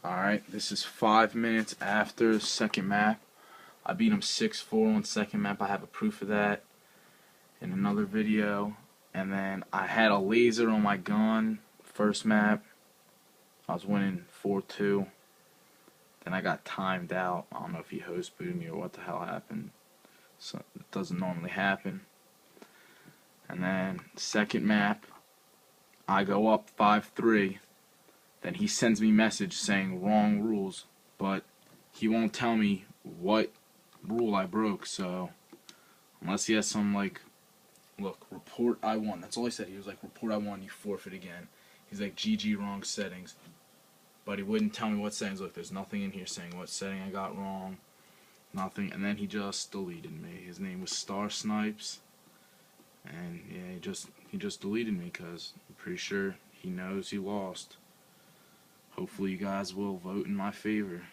Alright, this is 5 minutes after the second map. I beat him 6-4 on second map. I have a proof of that in another video. And then I had a laser on my gun first map. I was winning 4-2. Then I got timed out. I don't know if he host booted me or what the hell happened. So it doesn't normally happen. And then second map, I go up 5-3. Then he sends me a message saying wrong rules, but he won't tell me what rule I broke. So unless he has some like, look, report I won. That's all he said. He was like, report I won, you forfeit again. He's like, GG, wrong settings. But he wouldn't tell me what settings. Look, there's nothing in here saying what setting I got wrong. Nothing. And then he just deleted me. His name was Star Snipes. And yeah, he just deleted me because I'm pretty sure he knows he lost. Hopefully you guys will vote in my favor.